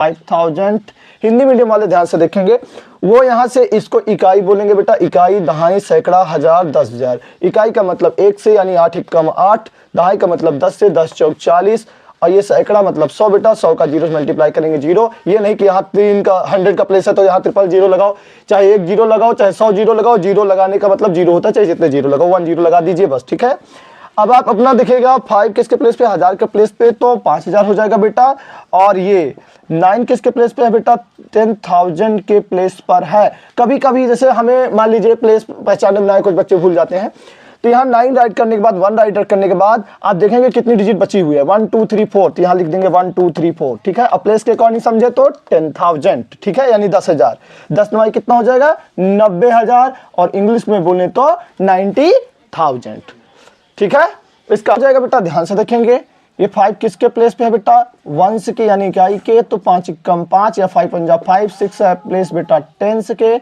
5000। Hindi medium वाले ध्यान से देखेंगे, वो यहाँ से इसको इकाई बोलेंगे बेटा, इकाई, दहाई, सैकड़ा, हजार, 10,000। इकाई का मतलब 1 से, यानी 8 एकम 8, दहाई का मतलब 10 से, 10 चौक 40, और ये सैकड़ा मतलब 100 बेटा, 100 का 0 मल्टीप्लाई करेंगे 0। ये नहीं कि यहाँ 3 का 100 का प्लेस है तो यहाँ ट्रिपल 0 लगाओ, चाहे 1 0 लगाओ, चाहे 100 0 लगाओ, 0 लगाने का मतलब 0 होता है, चाहे जितने 0 लगाओ, 1 0 लगा दीजिए बस, ठीक है। अब आप अपना देखिएगा 5 किसके प्लेस पे, 1000 के प्लेस पे, तो 5000 हो जाएगा बेटा। और ये 9 किसके प्लेस पे है बेटा, 10,000 के प्लेस पर है। कभी कभी जैसे हमें मान लीजिए प्लेस पहचानने में कुछ बच्चे भूल जाते हैं, तो यहाँ 9 राइट करने के बाद 1 राइट करने के बाद आप देखेंगे कितनी डिजिट बची हुई है, 1 2 3 4, तो यहाँ लिख देंगे 1 2 3 4, ठीक है। अब प्लेस के अकॉर्डिंग समझे तो 10,000, ठीक है, यानी 10,000। 10 9 कितना हो जाएगा, 90,000, और इंग्लिश में बोले तो 90,000, ठीक है। इसका हो जाएगा बेटा, ध्यान से देखेंगे, ये 5 किसके प्लेस पे है बेटा, 1 के यानी इकाई के, तो 5 कम 5 या 5 पंजा 5, 6 है प्लेस बेटा 10 के,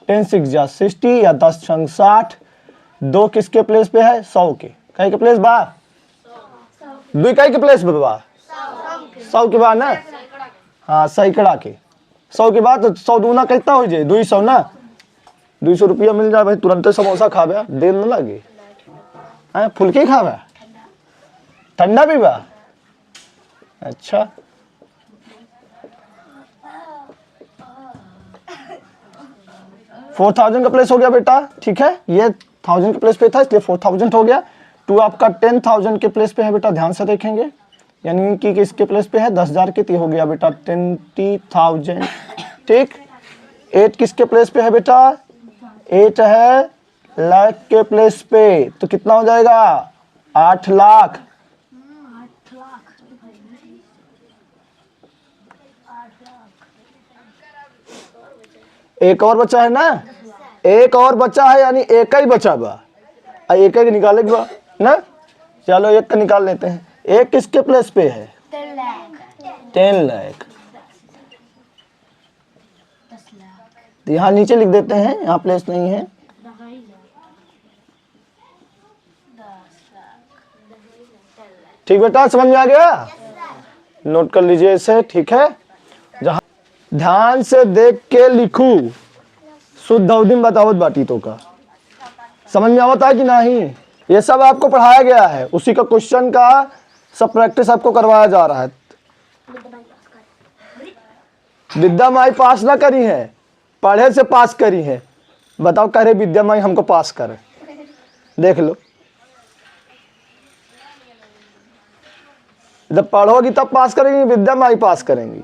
10 6 जा 60 या 10 छंग 60। 2 किसके प्लेस पे है, 100 के, कई के प्लेस बा, 2 इकाई के प्लेस पे बा, 100 के बाद ना, हाँ सैकड़ा के, 100 के बाद, तो 100 दूना कितना हो जाए, 200 ना, 200 रुपया मिल जाए भाई, तुरंत समोसा खा बे, देर न लगे, फुलकी खा बे, ठंडा भी बा, अच्छा। $4,000 का प्लेस हो गया बेटा, ठीक है, ये 1000 के प्लेस पे था इसलिए 4000 हो गया। 2 आपका 10,000 के प्लेस पे है बेटा, ध्यान से देखेंगे, यानी कि किसके प्लेस पे है, 10,000 के, तो हो गया बेटा 20,000, ठीक। 8 किसके प्लेस पे है बेटा, 8 है लाख के प्लेस पे, तो कितना हो जाएगा, 8 लाख। एक और बचा है ना, एक और बचा है, यानी एक ही बचा बा, एक ही निकाले बा ना, चलो एक का निकाल लेते हैं। एक किसके प्लेस पे है, 10 लाख, तो यहाँ नीचे लिख देते हैं, यहाँ प्लेस नहीं है, ठीक बेटा, समझ में आ गया, नोट कर लीजिए इसे, ठीक है। जहां ध्यान से देख के लिखू, शुद्ध अवधि बतावत बाटी तो का समझ में आवता है कि नहीं, ये सब आपको पढ़ाया गया है, उसी का क्वेश्चन का सब प्रैक्टिस आपको करवाया जा रहा है। विद्या माई पास ना करी है, पढ़े से पास करी है, बताओ कह रहे विद्या माई हमको पास करे, देख लो, जब पढ़ोगी तब पास करेंगी, विद्या माई पास करेंगी,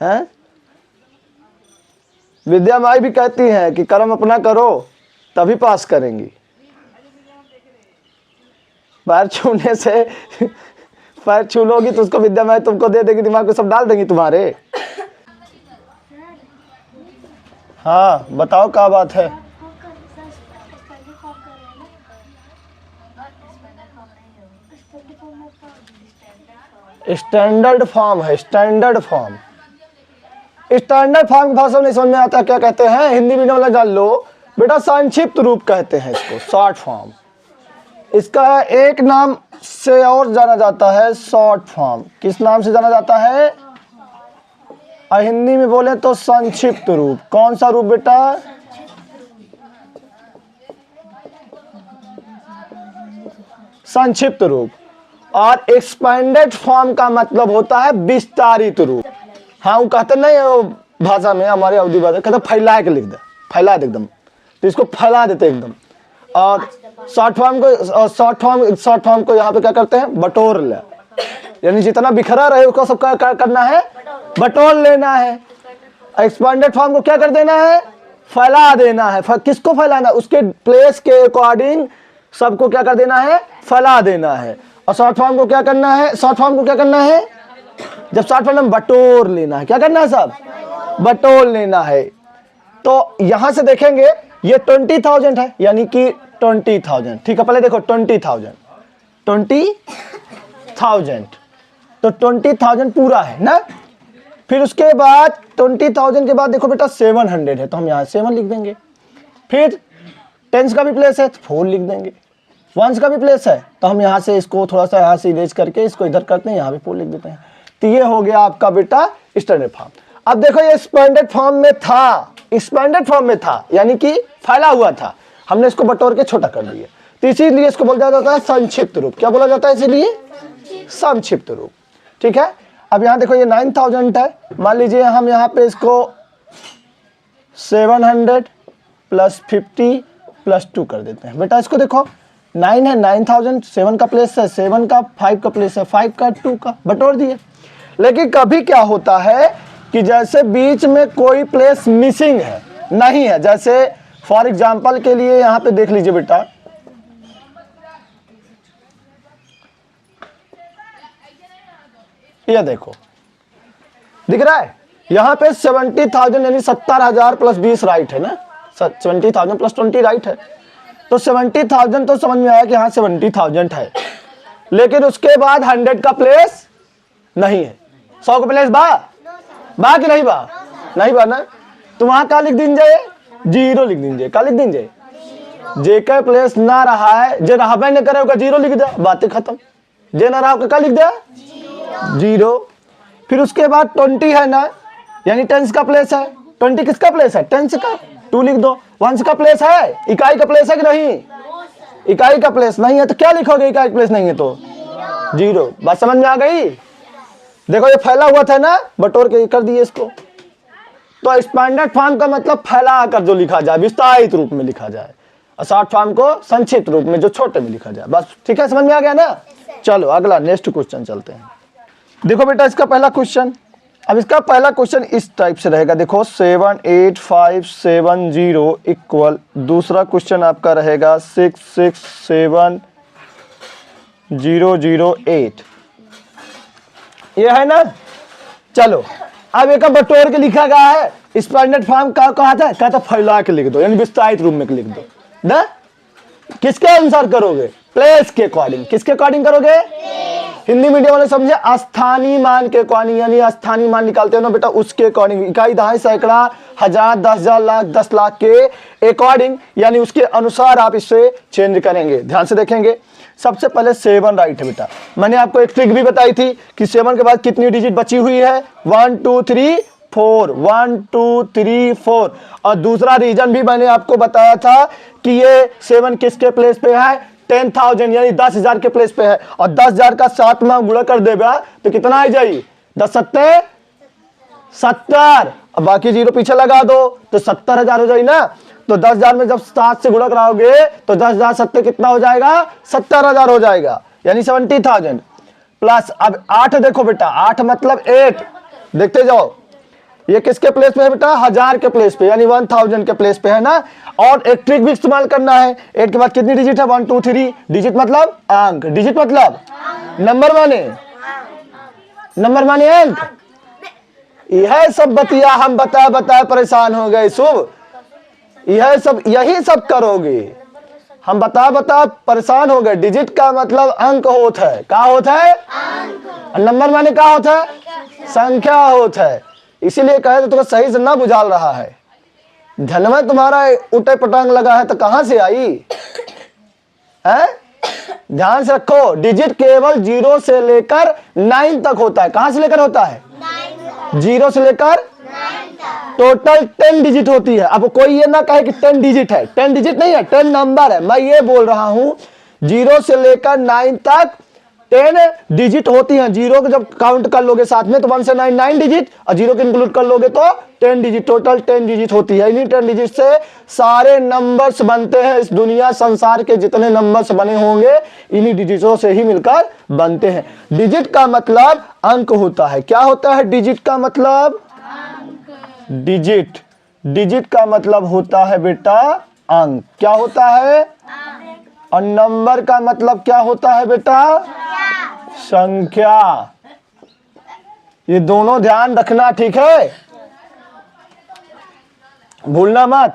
हैं। विद्या माई भी कहती हैं कि कर्म अपना करो तभी पास करेंगी, पैर छूने से पैर छू लोगी तो उसको विद्या माई तुमको दे देगी, दिमाग को सब डाल देंगी तुम्हारे। हाँ बताओ क्या बात है, स्टैंडर्ड फॉर्म है, स्टैंडर्ड फॉर्म। स्टैंडर्ड फॉर्म की भाषा नहीं समझ में आता क्या कहते हैं, हिंदी मीडियम वाला जान लो बेटा, संक्षिप्त रूप कहते हैं इसको, शॉर्ट फॉर्म। इसका एक नाम से और जाना जाता है, शॉर्ट फॉर्म। किस नाम से जाना जाता है, और हिंदी में बोले तो संक्षिप्त रूप। कौन सा रूप बेटा, संक्षिप्त रूप। और एक्सपेंडेड फॉर्म का मतलब होता है विस्तारित रूप। हाँ वो कहते नहीं है भाषा में, हमारे अवधि भाषा कहते फैला के लिख दे, फैला दे एकदम, तो इसको फैला देते एकदम। और शॉर्ट फॉर्म को यहाँ पे क्या करते हैं, बटोर ले, यानी जितना बिखरा रहे उसको सब क्या करना है, बटोर लेना है। एक्सपेंडेड फॉर्म को क्या कर देना है, फैला देना है। किसको फैलाना, उसके प्लेस के अकॉर्डिंग सबको क्या कर देना है, फैला देना है। और शॉर्ट फॉर्म को क्या करना है, शॉर्ट फॉर्म को क्या करना है, जब शॉर्ट फॉर्म में बटोर लेना है, क्या करना है सब, बटोर लेना है। तो यहां से देखेंगे ये 20,000 है, यानी कि 20,000, ठीक है। पहले देखो 20,000 तो 20,000 पूरा है ना। फिर उसके बाद 20,000 के बाद देखो बेटा 700 है, तो हम यहाँ 7 लिख देंगे। फिर टेंस का भी प्लेस है तो 4 लिख देंगे। वंस का भी प्लेस है तो हम यहाँ से इसको थोड़ा सा यहाँ से इरेज करके इसको इधर करते हैं, यहाँ भी 4 लिख देते हैं। तो ये हो गया आपका बेटा स्टैंडर्ड फॉर्म। अब देखो ये स्टैंडर्ड फॉर्म में था, स्टैंडर्ड फॉर्म में था यानी कि फैला हुआ था, हमने इसको बटोर के छोटा कर दिया, तो इसीलिए इसको बोला जाता है संक्षिप्त रूप। क्या बोला जाता है इसीलिए? संक्षिप्त रूप। ठीक है, अब यहाँ देखो ये 9000 है, मान लीजिए हम यहाँ पे इसको 700 प्लस 50 प्लस 2 कर देते हैं। बेटा इसको देखो 9 है, 9000 7 का प्लेस है, 7 का 5 का प्लेस है, 5 का 2 का, बटोर दिए। लेकिन कभी क्या होता है कि जैसे बीच में कोई प्लेस मिसिंग है, नहीं है, जैसे फॉर एग्जांपल के लिए यहाँ पे देख लीजिए बेटा, ये देखो दिख रहा है यहाँ पे 70,000 यानी 70,000 प्लस 20 राइट है ना, 70,000 प्लस 20 राइट है, तो 70,000 तो समझ में आया कि हाँ 70,000 है, लेकिन उसके बाद 100 का प्लेस नहीं है, 100 का प्लेस बा कि नहीं बा? नहीं बा ना, तो वहां क्या लिख दीजिए? 0 लिख दीजिए। क्या लिख दीजिए? जे का प्लेस ना रहा है, जे रहा न करे 0 लिख दिया, बातें खत्म। जे ना रहा क्या लिख दिया? 0। फिर उसके बाद 20 है ना, यानी टेंस का प्लेस है, 20 किसका प्लेस है? टेंस का, 2 लिख दो। वंश का प्लेस है, इकाई का प्लेस है कि नहीं? इकाई का प्लेस नहीं है तो क्या लिखोगे? इकाई का प्लेस नहीं है तो 0। बात समझ में आ गई? देखो ये फैला हुआ था ना, बटोर के कर दिए इसको। तो स्टैंडर्ड फॉर्म का मतलब फैला कर जो लिखा जाए, विस्तारित रूप में लिखा जाए, और शॉर्ट फॉर्म को संक्षिप्त रूप में जो छोटे में लिखा जाए, बस। ठीक है, समझ में आ गया ना? चलो अगला नेक्स्ट क्वेश्चन चलते हैं। देखो बेटा इसका पहला क्वेश्चन, अब इसका पहला क्वेश्चन इस टाइप से रहेगा, देखो 78570 इक्वल, दूसरा क्वेश्चन आपका रहेगा 667008, ये है ना। चलो अब एक बटोर के लिखा गया है, स्टैंडर्ड फॉर्म का कहा था, कहता फैला के लिख दो, यानी विस्तारित रूप में लिख दो ना। किसके अनुसार करोगे? प्लेस के अकॉर्डिंग। किसके अकॉर्डिंग करोगे? हिंदी मीडियम वाले समझे, स्थानीय मान के अकॉर्डिंग, यानी स्थानीय मान निकालते हो ना बेटा, उसके अकॉर्डिंग, इकाई, दहाई, सैकड़ा, हजार, 10,000, लाख, 10 लाख के अकॉर्डिंग, यानी उसके अनुसार आप इसे चेंज करेंगे। ध्यान से देखेंगे, सबसे पहले 7 राइट है बेटा। मैंने आपको एक ट्रिक भी बताई थी कि 7 के बाद कितनी डिजिट बची हुई है? 1 2 3 4, 1 2 3 4। और दूसरा रीजन भी मैंने आपको बताया था कि ये 7 किसके प्लेस पे है? 10,000 यानी 10,000 के प्लेस पे है, और 10,000 का 7 में गुणा कर देगा तो कितना आ जाएगी? 10 सत्ते 70, अब बाकी 0 पीछे लगा दो तो 70,000 हो जाएगी ना। तो 10,000 में जब 7 से गुणा कराओगे तो 10,000 सत्ते कितना हो जाएगा? 70,000 हो जाएगा, यानी 70,000 प्लस। अब 8 देखो बेटा, 8 मतलब 8, देखते जाओ, ये किसके प्लेस पे है बेटा? 1000 के प्लेस पे, यानी 1000 के प्लेस पे है ना। और एक ट्रिक भी इस्तेमाल करना है, 8 के बाद कितनी डिजिट है? 1 2 3 डिजिट मतलब अंक, डिजिट मतलब नंबर माने, नंबर माने अंक। यह सब बतिया हम बता परेशान हो गए शुभ, यह सब यही सब करोगे, हम बता परेशान हो गए। डिजिट का मतलब अंक होता है, क्या होता है? अंक। नंबर माने क्या होता है? संख्या होता है। इसीलिए कहे तो तुम्हें सही से ना बुझाल रहा है, धन में तुम्हारा उठे पटांग लगा है तो कहां से आई है? ध्यान से रखो, डिजिट केवल 0 से लेकर 9 तक होता है। कहां से लेकर होता है? 0 से लेकर 9 तक। टोटल 10 डिजिट होती है। अब कोई ये ना कहे कि 10 डिजिट है, 10 डिजिट नहीं है, 10 नंबर है। मैं ये बोल रहा हूं 0 से लेकर 9 तक 10 डिजिट होती हैं। 0 को जब काउंट कर लोगे साथ में तो 1 से 9 डिजिट, और 0 को इंक्लूड कर लोगे तो 10 डिजिट, टोटल 10 डिजिट होती है। इन्हीं 10 डिजिट से सारे नंबर्स बनते हैं। इस दुनिया संसार के जितने नंबर्स बने होंगे इन्हीं डिजिटों से ही मिलकर बनते हैं। डिजिट का मतलब अंक होता है। क्या होता है डिजिट का मतलब? डिजिट, डिजिट का मतलब होता है बेटा अंक। क्या होता है? और नंबर का मतलब क्या होता है बेटा? संख्या। ये दोनों ध्यान रखना, ठीक है, भूलना मत।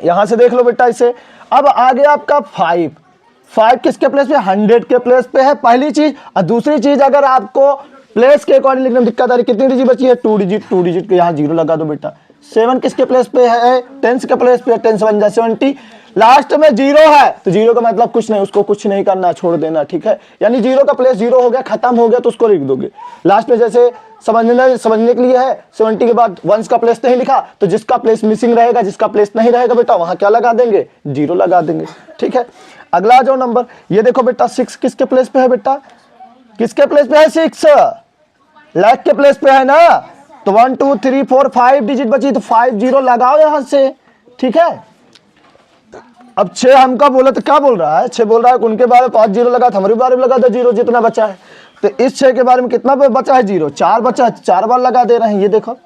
यहां से देख लो बेटा इसे। अब आगे आपका 5 किसके प्लेस पे? 100 के प्लेस पे है, पहली चीज। और दूसरी चीज, अगर आपको प्लेस के अकॉर्डिंग लिखने में दिक्कत आ रही, कितनी डिजिट बची है? 2 डिजिट, 2 डिजिट के यहाँ 0 लगा दो बेटा। 7 किसके प्लेस पे है? 10 के प्लेस पे है, 10 से बन जाए 70। लास्ट में जीरो है तो जीरो का मतलब कुछ नहीं, उसको कुछ नहीं करना, छोड़ देना, ठीक है। यानी जीरो का प्लेस जीरो हो गया, खत्म हो गया तो उसको लिख दोगे। लास्ट में जैसे समझने के लिए है 70 के बाद वंस का प्लेस नहीं लिखा तो जिसका प्लेस मिसिंग रहेगा, जिसका प्लेस नहीं रहेगा बेटा वहां क्या लगा देंगे, जीरो लगा देंगे, ठीक है। अगला जो नंबर, ये देखो बेटा 6 किसके प्लेस पे है बेटा, किसके प्लेस पे है 6, लाख के प्लेस पे है ना। तो 1 2 3 4 5 डिजिट बची तो 5 जीरो लगाओ यहां से, ठीक है। अब 6 हमका बोला तो क्या बोल रहा है, 6 बोल रहा है उनके बारे में 5 जीरो लगा था, हमारे बारे में लगा था जीरो, जितना बचा है। तो इस 6 के बारे में कितना बचा है जीरो, 4 बचा है, 4 बार लगा दे रहे हैं, ये देखो,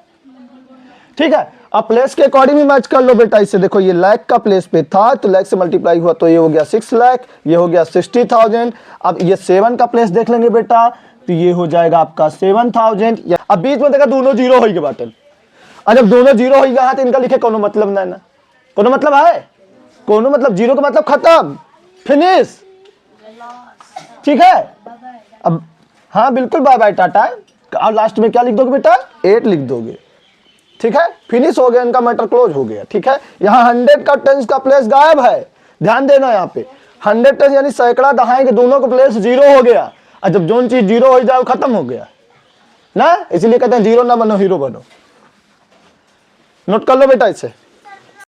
ठीक है। अब प्लेस के अकॉर्डिंग ही मैच कर लो बेटा इससे। देखो ये लाख का प्लेस पे था तो लाख से मल्टीप्लाई हुआ तो ये हो गया 6 लाख, ये हो गया 60,000। अब ये 7 का प्लेस देख लेंगे बेटा तो ये हो जाएगा आपका 7,000। अब बीच में देखा दोनों जीरो हो गए बाटन, और जब दोनों जीरो हो गया तो इनका लिखे कोनो मतलब नहीं ना, कोनो मतलब है, कोनो मतलब जीरो का मतलब खत्म, फिनिश, ठीक है। अब हाँ बिल्कुल बाय बाय टाटा। अब लास्ट में क्या लिख दोगे बेटा, 8 लिख दोगे, ठीक है। फिनिश हो गया, इनका मैटर क्लोज हो गया, ठीक है। यहाँ 100 का टेंस का प्लेस गायब है, ध्यान देना यहाँ पे 100 टेंस यानी सैकड़ा दहाई के दोनों का प्लेस जीरो हो गया, और जब जो चीज जीरो हो जाए खत्म हो गया ना, इसलिए कहते हैं जीरो ना बनो हीरो बनो। नोट कर लो बेटा इसे।